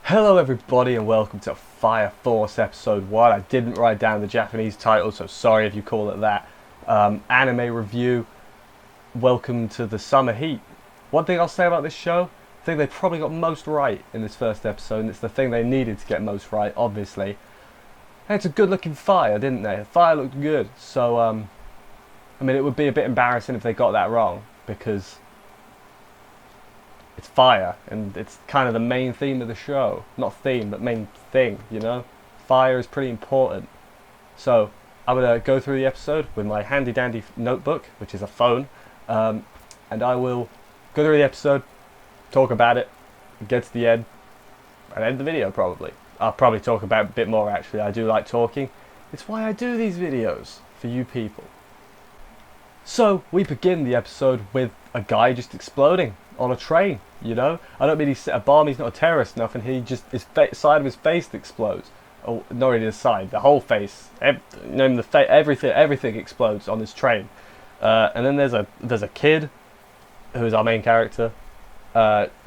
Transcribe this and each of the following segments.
Hello everybody and welcome to Fire Force episode 1. I didn't write down the Japanese title, so sorry if you call it that. Anime review. Welcome to the summer heat. One thing I'll say about this show, I think they probably got most right in this first episode, and it's the thing they needed to get most right, obviously. And it's a good looking fire, didn't they? The fire looked good, so I mean it would be a bit embarrassing if they got that wrong, because it's fire, and it's kind of the main theme of the show. Not theme, but main thing, you know? Fire is pretty important. So, I'm going to go through the episode with my handy dandy notebook, which is a phone, and I will go through the episode, talk about it, get to the end, and end the video probably. I'll probably talk about it a bit more actually. I do like talking. It's why I do these videos, for you people. So, we begin the episode with a guy just exploding on a train, you know? I don't mean he set a bomb, he's not a terrorist or nothing, he just, side of his face explodes. Oh, not really the side, the whole face. Everything explodes on this train. And then there's a kid, who is our main character,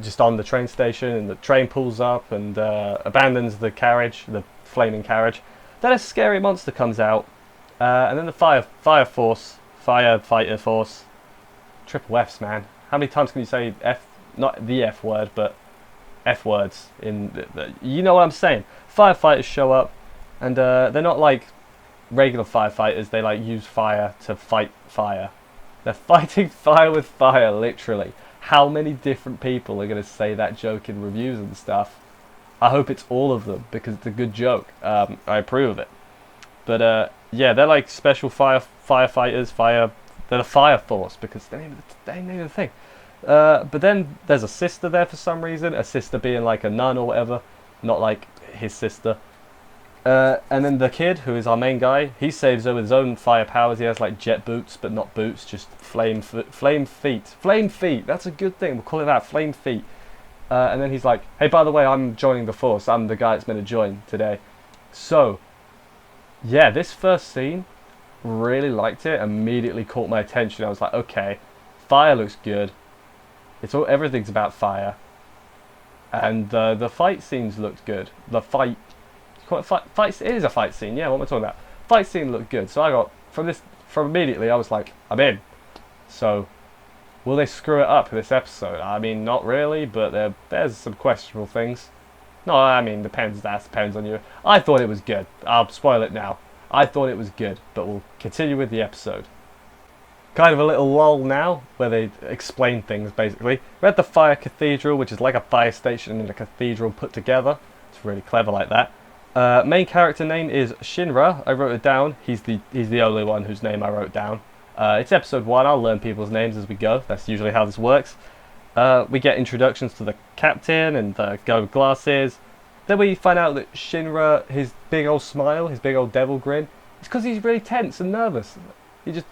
just on the train station, and the train pulls up and abandons the carriage, the flaming carriage. Then a scary monster comes out, and then the firefighter force, triple Fs, man. How many times can you say F, not the F word, but F words in you know what I'm saying? Firefighters show up, and they're not like regular firefighters. They like use fire to fight fire. They're fighting fire with fire, literally. How many different people are going to say that joke in reviews and stuff? I hope it's all of them, because it's a good joke. I approve of it. But yeah, they're like special firefighters. They're the fire force, because they name the thing. But then there's a sister there for some reason. A sister being like a nun or whatever, not like his sister. And then the kid, who is our main guy, he saves her with his own fire powers. He has like jet boots, but not boots, just flame feet. Flame feet. That's a good thing. We'll call it that. Flame feet. And then he's like, "Hey, by the way, I'm joining the force. I'm the guy that's meant to join today." So, yeah, this first scene, really liked it. Immediately caught my attention. I was like, okay, fire looks good. Everything's about fire, and the fight scenes looked good. It is a fight scene. Yeah, what am I talking about? Fight scene looked good. So I got from immediately. I was like, I'm in. So, will they screw it up in this episode? I mean, not really, but there's some questionable things. No, I mean, depends. That depends on you. I thought it was good. I'll spoil it now. I thought it was good, but we'll continue with the episode. Kind of a little lull now, where they explain things, basically. We're at the Fire Cathedral, which is like a fire station and a cathedral put together. It's really clever like that. Main character name is Shinra. I wrote it down. He's the only one whose name I wrote down. It's episode 1. I'll learn people's names as we go. That's usually how this works. We get introductions to the captain and the guy with glasses. Then we find out that Shinra, his big old smile, his big old devil grin, it's because he's really tense and nervous. He just,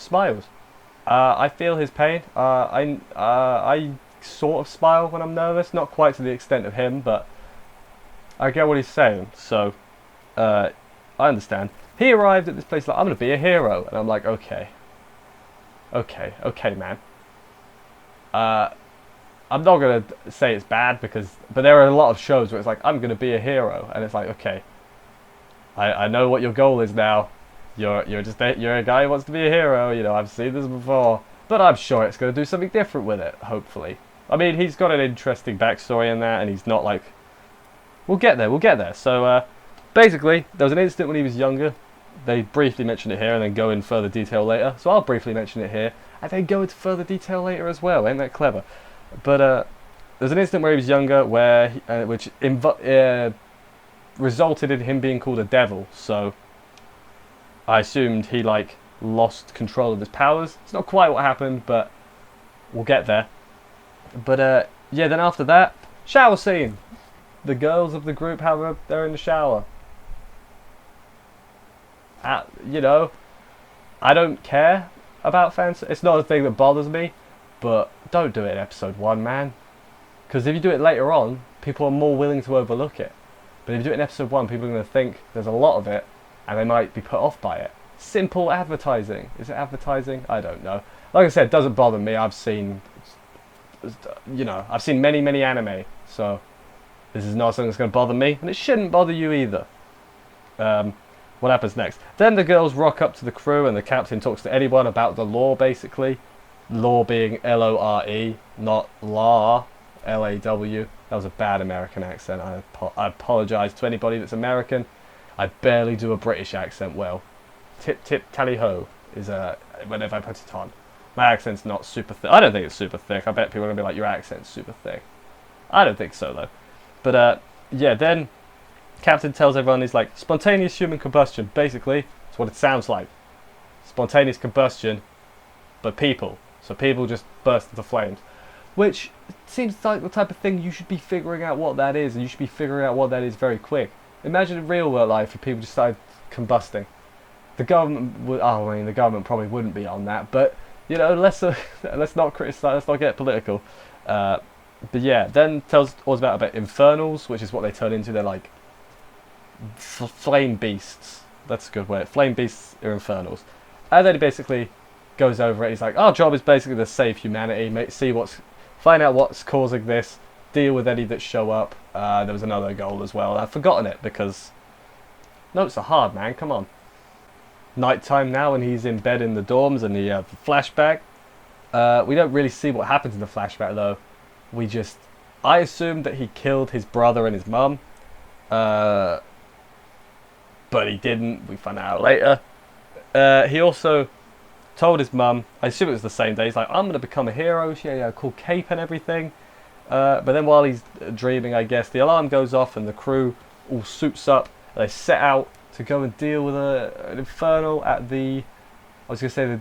smiles. I feel his pain. I sort of smile when I'm nervous, not quite to the extent of him, but I get what he's saying. So, I understand. He arrived at this place like, I'm gonna be a hero, and I'm like, okay, man. I'm not gonna say it's bad but there are a lot of shows where it's like, I'm gonna be a hero, and it's like, okay, I know what your goal is now. You're a guy who wants to be a hero. I've seen this before, but I'm sure it's gonna do something different with it. Hopefully, I mean, he's got an interesting backstory in that, and he's not like. We'll get there. So basically, there was an incident when he was younger. They briefly mention it here, and then go in further detail later. So I'll briefly mention it here, and then go into further detail later as well. Ain't that clever? But there's an incident where he was younger, which resulted in him being called a devil. So I assumed he lost control of his powers. It's not quite what happened, but we'll get there. But yeah, then after that, shower scene. The girls of the group they're in the shower. I don't care about fans. It's not a thing that bothers me, but don't do it in episode 1, man. Because if you do it later on, people are more willing to overlook it. But if you do it in episode 1, people are going to think there's a lot of it, and they might be put off by it. Simple advertising. Is it advertising? I don't know. Like I said, it doesn't bother me. I've seen many anime, so This is not something that's going to bother me, and it shouldn't bother you either. What happens next? Then the girls rock up to the crew, and the captain talks to anyone about the law, basically. Law being L-O-R-E, not law, L-A-W. That was a bad American accent. I apologise to anybody that's American. I barely do a British accent well. Tip tip tally ho is whenever I put it on. My accent's not super thick. I don't think it's super thick. I bet people are going to be like, your accent's super thick. I don't think so, though. But, yeah, then Captain tells everyone, he's like, spontaneous human combustion. Basically, it's what it sounds like. Spontaneous combustion, but people. So people just burst into flames. Which seems like the type of thing you should be figuring out what that is, and you should be figuring out what that is very quick. Imagine in real world life if people just started combusting. The government would, oh, I mean, the government probably wouldn't be on that, but, you know, let's not criticize, let's not get political. But yeah, then tells us about infernals, which is what they turn into. They're like flame beasts. That's a good word. Flame beasts are infernals. And then he basically goes over it. He's like, our job is basically to save humanity, find out what's causing this, deal with any that show up. There was another goal as well. I've forgotten it because notes are hard, man. Come on. Nighttime now, and he's in bed in the dorms, and the flashback. We don't really see what happens in the flashback though. I assumed that he killed his brother and his mum, but he didn't. We find out later. He also told his mum, I assume it was the same day, he's like, I'm going to become a hero. She had a cool cape and everything. But then while he's dreaming, I guess, the alarm goes off and the crew all suits up. They set out to go and deal with an infernal at the, I was going to say the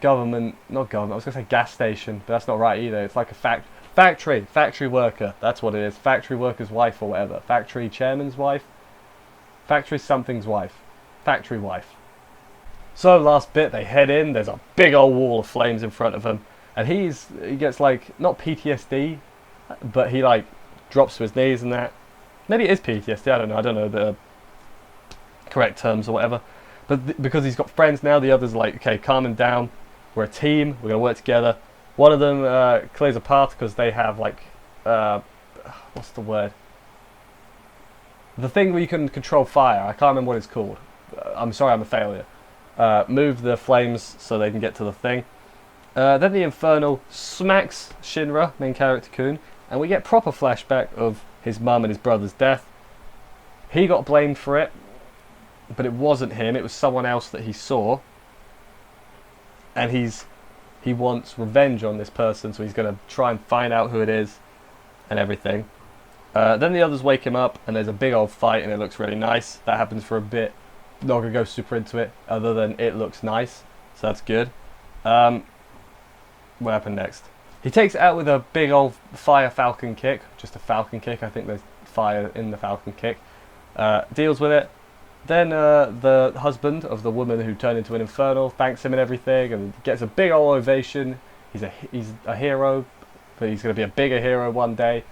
government, not government, I was going to say gas station, but that's not right either. It's like a factory worker, that's what it is. Factory worker's wife or whatever. Factory chairman's wife. Factory something's wife. Factory wife. So last bit, they head in, there's a big old wall of flames in front of him, and he gets like, not PTSD, but he like drops to his knees and that. Maybe it is PTSD, I don't know the correct terms or whatever. But because he's got friends now, the others are like, okay, calm him down, we're a team, we're going to work together. One of them clears a path because they have like, what's the word? The thing where you can control fire, I can't remember what it's called. I'm sorry, I'm a failure. Move the flames so they can get to the thing. Then the Infernal smacks Shinra, main character Kun, and we get proper flashback of his mum and his brother's death. He got blamed for it, but it wasn't him, it was someone else that he saw. And he wants revenge on this person, so he's going to try and find out who it is and everything. Then the others wake him up, and there's a big old fight, and it looks really nice. That happens for a bit. Not going to go super into it, other than it looks nice, so that's good. What happened next? He takes it out with a big old fire falcon kick, just a falcon kick, I think there's fire in the falcon kick. Deals with it. Then the husband of the woman who turned into an infernal thanks him and everything, and gets a big old ovation. He's a hero, but he's going to be a bigger hero one day.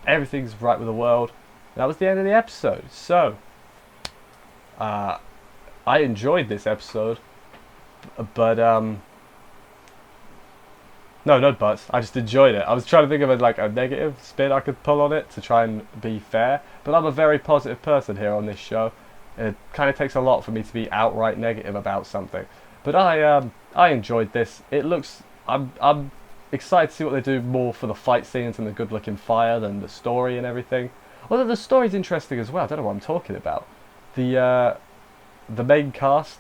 Everything's right with the world. That was the end of the episode. So, I enjoyed this episode, but no buts. I just enjoyed it. I was trying to think of a negative spin I could pull on it to try and be fair, but I'm a very positive person here on this show. It kind of takes a lot for me to be outright negative about something, but I enjoyed this. It looks, I'm excited to see what they do more for the fight scenes and the good-looking fire than the story and everything. Although the story's interesting as well. I don't know what I'm talking about. The main cast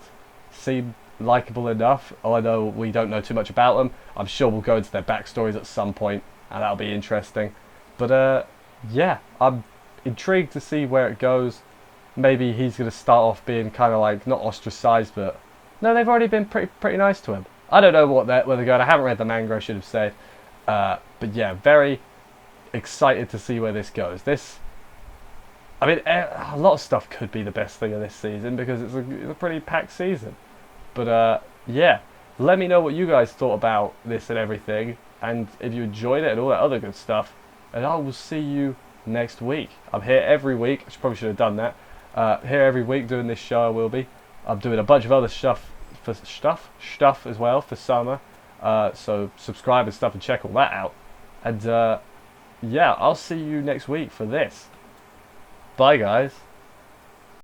seem likeable enough, although we don't know too much about them. I'm sure we'll go into their backstories at some point, and that'll be interesting. But yeah, I'm intrigued to see where it goes. Maybe he's going to start off being kind of like, not ostracized, but no, they've already been pretty nice to him. I don't know where they're going. I haven't read the manga, I should have said. But yeah, very excited to see where this goes. I mean, a lot of stuff could be the best thing of this season because it's a pretty packed season. But yeah, let me know what you guys thought about this and everything, and if you enjoyed it and all that other good stuff. And I will see you next week. I'm here every week. I probably should have done that. Here every week doing this show. I will be. I'm doing a bunch of other stuff as well for summer. So subscribe and stuff and check all that out. And yeah, I'll see you next week for this. Bye, guys.